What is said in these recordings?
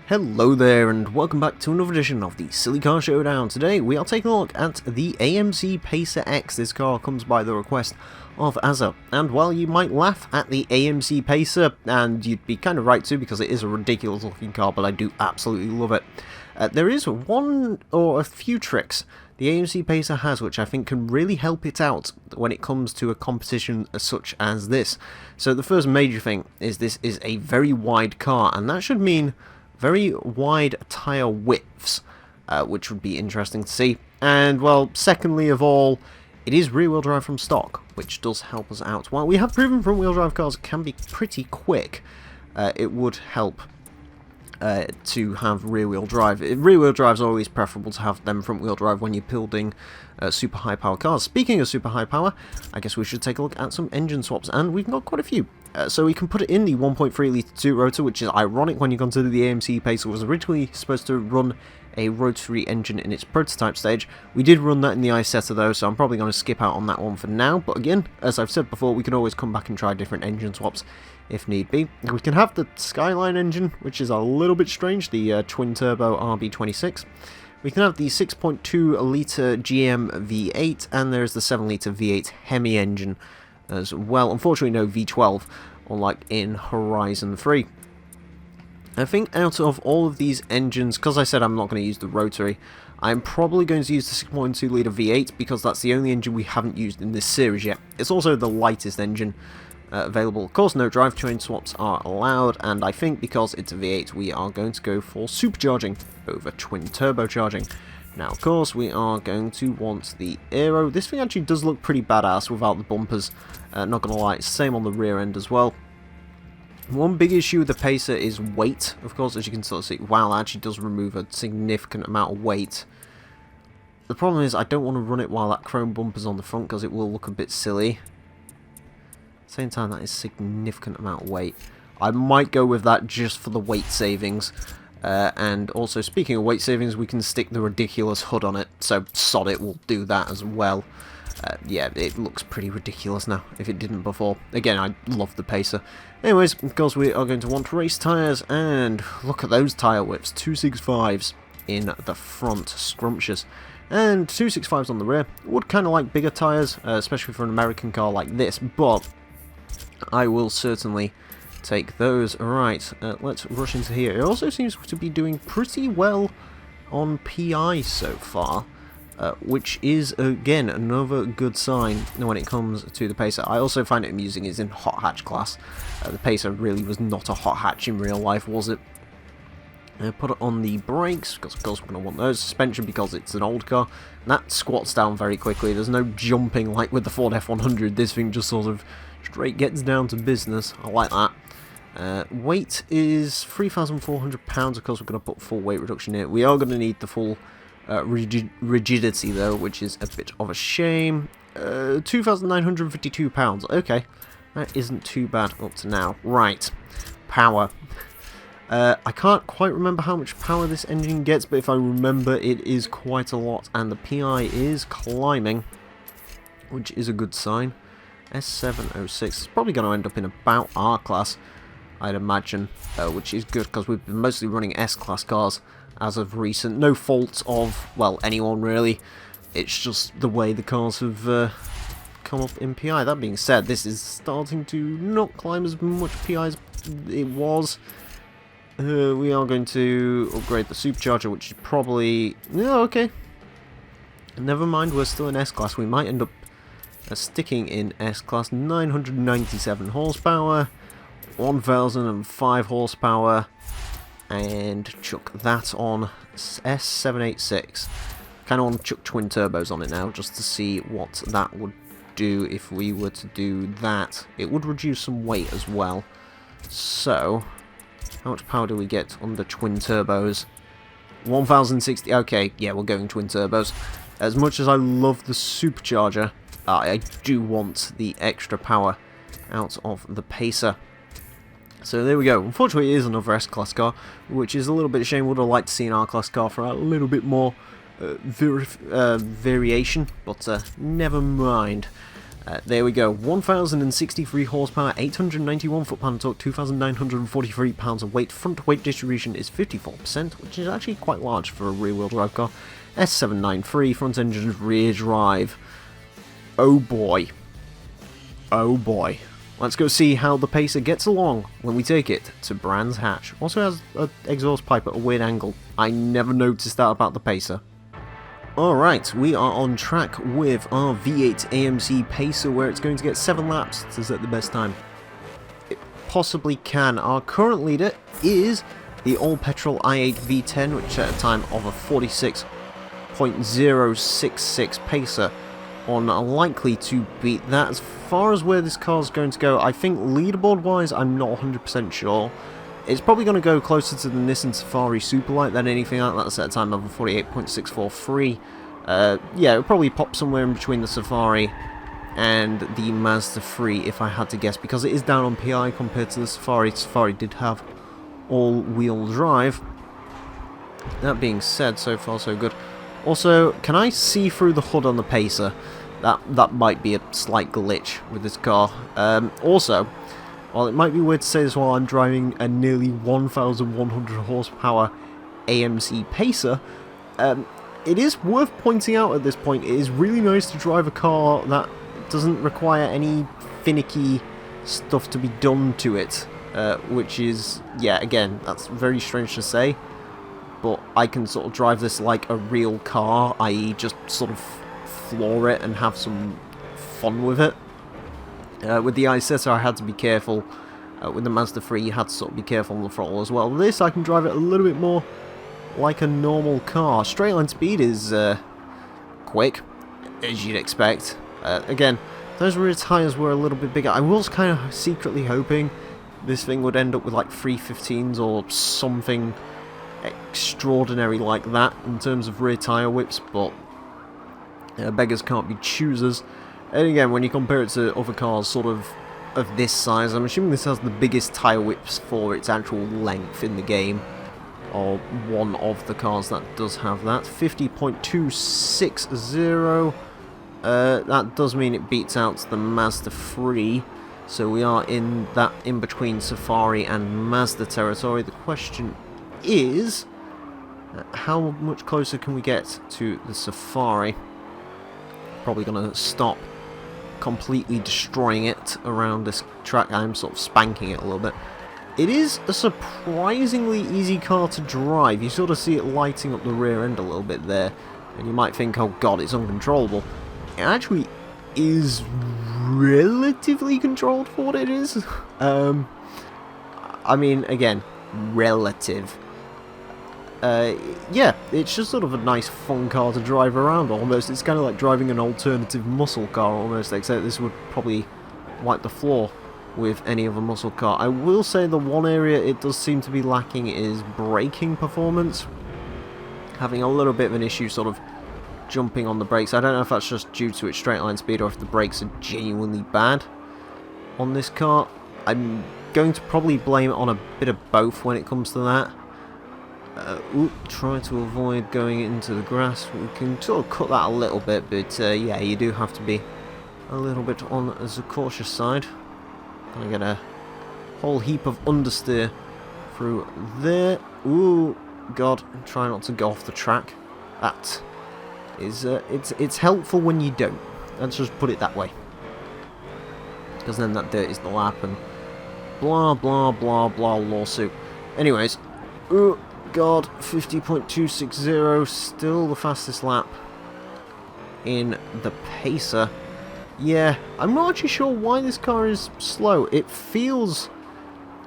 Hello there and welcome back to another edition of the Silly Car Showdown. Today we are taking a look at the AMC Pacer X. This car comes by the request of Azza, and while you might laugh at the AMC Pacer, and you'd be kind of right too because it is a ridiculous looking car, but I do absolutely love it, there is one or a few tricks the AMC Pacer has which I think can really help it out when it comes to a competition such as this. So the first major thing is this is a very wide car, and that should mean very wide tyre widths, which would be interesting to see. And, well, secondly of all, it is rear-wheel drive from stock, which does help us out. While we have proven front-wheel drive cars can be pretty quick, it would help to have rear-wheel drive. Rear-wheel drive is always preferable to have them front-wheel drive when you're building super high-power cars. Speaking of super high power, I guess we should take a look at some engine swaps, and we've got quite a few. So we can put it in the 1.3 litre 2 rotor, which is ironic when you consider the AMC Pacer was originally supposed to run a rotary engine in its prototype stage. We did run that in the Isetta though, so I'm probably going to skip out on that one for now. But again, as I've said before, we can always come back and try different engine swaps if need be. We can have the Skyline engine, which is a little bit strange, the twin-turbo RB26. We can have the 6.2 litre GM V8, and there's the 7 litre V8 Hemi engine as well. Unfortunately, no V12, unlike in Horizon 3. I think out of all of these engines, because I said I'm not going to use the rotary, I'm probably going to use the 6.2 litre V8 because that's the only engine we haven't used in this series yet. It's also the lightest engine available. Of course, no drivetrain swaps are allowed, and I think because it's a V8, we are going to go for supercharging over twin turbocharging. Now, of course, we are going to want the aero. This thing actually does look pretty badass without the bumpers. Not gonna lie, same on the rear end as well. One big issue with the Pacer is weight. Of course, as you can sort of see, wow, it actually does remove a significant amount of weight. The problem is I don't want to run it while that chrome bumper's on the front because it will look a bit silly. At the same time, that is a significant amount of weight. I might go with that just for the weight savings. And also, speaking of weight savings, we can stick the ridiculous hood on it, so sod it, we'll do that as well. Yeah, it looks pretty ridiculous now, if it didn't before. Again, I love the Pacer. Anyways, of course, we are going to want race tyres, and look at those tyre widths, 265s in the front, scrumptious, and 265s on the rear. Would kind of like bigger tyres, especially for an American car like this, but I will certainly take those. Alright, let's rush into here. It also seems to be doing pretty well on PI so far, which is, again, another good sign when it comes to the Pacer. I also find it amusing is in hot hatch class. The Pacer really was not a hot hatch in real life, was it? Put it on the brakes, because of course we're going to want those. Suspension, because it's an old car. And that squats down very quickly. There's no jumping like with the Ford F100. This thing just sort of straight gets down to business. I like that. Weight is 3,400 pounds. Of course, we're going to put full weight reduction here. We are going to need the full rigidity, though, which is a bit of a shame. 2,952 pounds. Okay, that isn't too bad up to now. Right, power. I can't quite remember how much power this engine gets, but if I remember, it is quite a lot, and the PI is climbing, which is a good sign. S706 is probably going to end up in about R class, I'd imagine, which is good because we've been mostly running S-Class cars as of recent. No fault of, well, anyone really. It's just the way the cars have come up in PI. That being said, this is starting to not climb as much PI as it was. We are going to upgrade the supercharger, which is probably... No, okay. Never mind, we're still in S-Class. We might end up sticking in S-Class. 997 horsepower. 1,005 horsepower, and chuck that on S786. Kind of want to chuck twin turbos on it now, just to see what that would do if we were to do that. It would reduce some weight as well. So, how much power do we get on the twin turbos? 1,060. Okay, yeah, we're going twin turbos. As much as I love the supercharger, I do want the extra power out of the Pacer. So there we go. Unfortunately, it is another S-Class car, which is a little bit of a shame. Would have liked to see an R-Class car for a little bit more variation, but never mind. There we go, 1,063 horsepower, 891 foot-pound torque, 2,943 pounds of weight. Front weight distribution is 54%, which is actually quite large for a rear-wheel drive car. S793, front engine, rear drive. Oh boy. Oh boy. Let's go see how the Pacer gets along when we take it to Brands Hatch. Also has an exhaust pipe at a weird angle. I never noticed that about the Pacer. Alright, we are on track with our V8 AMC Pacer, where it's going to get 7 laps to set the best time it possibly can. Our current leader is the all-petrol i8 V10, which set a time of a 46.066 Pacer. Unlikely to beat that. As far as where this car is going to go, I think leaderboard-wise, I'm not 100% sure. It's probably going to go closer to the Nissan Safari Superlight than anything like that. That's at a time of a 48.643. Yeah, it would probably pop somewhere in between the Safari and the Mazda 3, if I had to guess, because it is down on PI compared to the Safari. Safari did have all-wheel drive. That being said, so far so good. Also, can I see through the hood on the Pacer? That might be a slight glitch with this car. Also, while it might be weird to say this while I'm driving a nearly 1,100 horsepower AMC Pacer, it is worth pointing out at this point, it is really nice to drive a car that doesn't require any finicky stuff to be done to it, which is, yeah, again, that's very strange to say, but I can sort of drive this like a real car, i.e. just sort of floor it and have some fun with it. With the Isetta, I had to be careful. With the Mazda 3, you had to sort of be careful on the throttle as well. With this, I can drive it a little bit more like a normal car. Straight line speed is quick, as you'd expect. Again, those rear tyres were a little bit bigger. I was kind of secretly hoping this thing would end up with like 315s or something extraordinary like that in terms of rear tyre whips, but beggars can't be choosers. And again, when you compare it to other cars sort of this size, I'm assuming this has the biggest tyre whips for its actual length in the game, or one of the cars that does have that. 50.260, that does mean it beats out the Mazda 3, so we are in that in-between Safari and Mazda territory. The question is, how much closer can we get to the Safari? Probably going to stop completely destroying it around this track. I'm sort of spanking it a little bit. It is a surprisingly easy car to drive. You sort of see it lighting up the rear end a little bit there, and you might think, oh god, it's uncontrollable. It actually is relatively controlled for what it is. I mean, again, relative. Yeah, it's just sort of a nice fun car to drive around almost. It's kind of like driving an alternative muscle car almost, except this would probably wipe the floor with any other muscle car. I will say the one area it does seem to be lacking is braking performance. Having a little bit of an issue sort of jumping on the brakes. I don't know if that's just due to its straight line speed or if the brakes are genuinely bad on this car. I'm going to probably blame it on a bit of both when it comes to that. Try to avoid going into the grass. We can sort of cut that a little bit, but yeah, you do have to be a little bit on the cautious side. I get a whole heap of understeer through there. Ooh, god, try not to go off the track. That is, it's helpful when you don't. Let's just put it that way. Because then that dirt is the lap and blah blah blah blah lawsuit. Anyways, ooh, god, 50.260, still the fastest lap in the Pacer. Yeah, I'm not actually sure why this car is slow. It feels,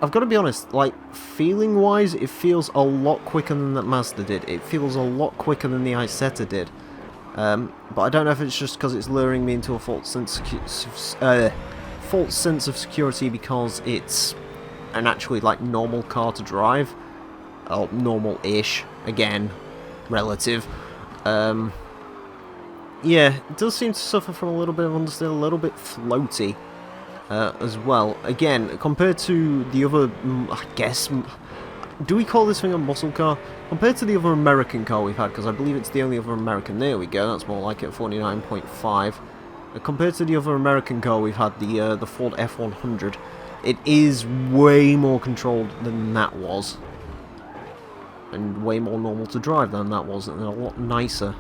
I've got to be honest, like, feeling-wise, it feels a lot quicker than that Mazda did. It feels a lot quicker than the Isetta did. But I don't know if it's just because it's luring me into a false sense of security because it's an actually, like, normal car to drive. Oh, normal-ish. Again, relative. Yeah, it does seem to suffer from a little bit of understeer, a little bit floaty as well. Again, compared to the other, I guess, do we call this thing a muscle car? Compared to the other American car we've had, because I believe it's the only other American. There we go, that's more like it, 49.5. Compared to the other American car we've had, the Ford F100, it is way more controlled than that was. And way more normal to drive than that was, and a lot nicer.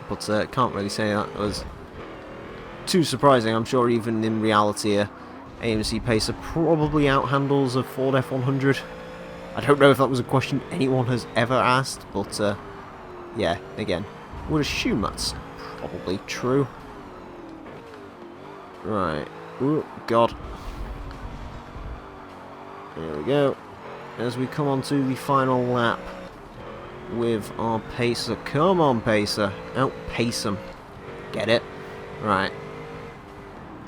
But can't really say that was too surprising. I'm sure even in reality, AMC Pacer probably outhandles a Ford F100. I don't know if that was a question anyone has ever asked, but yeah, again, would assume that's probably true. Right. Oh, God. There we go. As we come on to the final lap with our Pacer. Come on, Pacer. Outpace him. Get it? Right.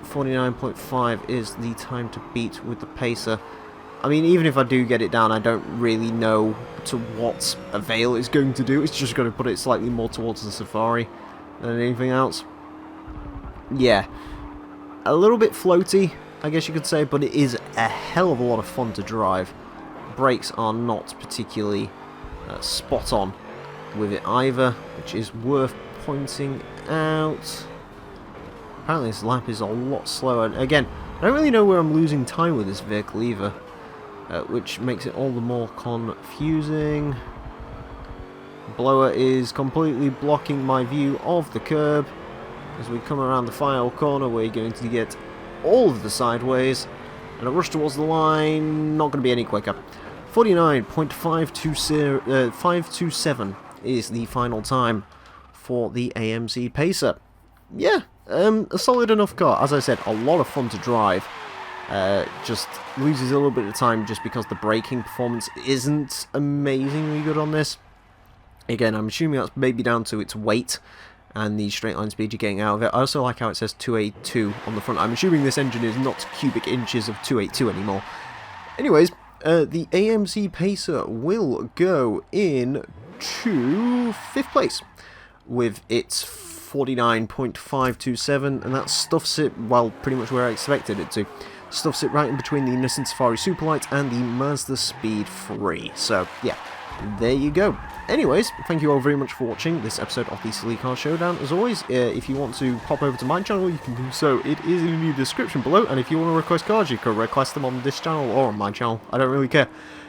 49.5 is the time to beat with the Pacer. I mean, even if I do get it down, I don't really know to what avail it's going to do. It's just going to put it slightly more towards the Safari than anything else. Yeah. A little bit floaty, I guess you could say, but it is a hell of a lot of fun to drive. Brakes are not particularly spot on with it either, which is worth pointing out. Apparently this lap is a lot slower. Again, I don't really know where I'm losing time with this vehicle either, which makes it all the more confusing. Blower is completely blocking my view of the curb. As we come around the final corner, we're going to get all of the sideways, and a rush towards the line, not going to be any quicker. 49.527 is the final time for the AMC Pacer. Yeah, a solid enough car. As I said, a lot of fun to drive. Just loses a little bit of time just because the braking performance isn't amazingly good on this. Again, I'm assuming that's maybe down to its weight and the straight line speed you're getting out of it. I also like how it says 282 on the front. I'm assuming this engine is not cubic inches of 282 anymore. Anyways, the AMC Pacer will go in to 5th place with its 49.527, and that stuffs it, well, pretty much where I expected it to. Stuffs it right in between the Nissan Safari Superlight and the Mazda Speed 3. So, yeah, there you go. Anyways, thank you all very much for watching this episode of the Silly Car Showdown. As always, if you want to pop over to my channel, you can do so. It is in the description below, and if you want to request cars, you can request them on this channel or on my channel. I don't really care.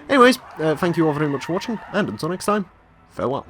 Anyways, thank you all very much for watching, and until next time, farewell.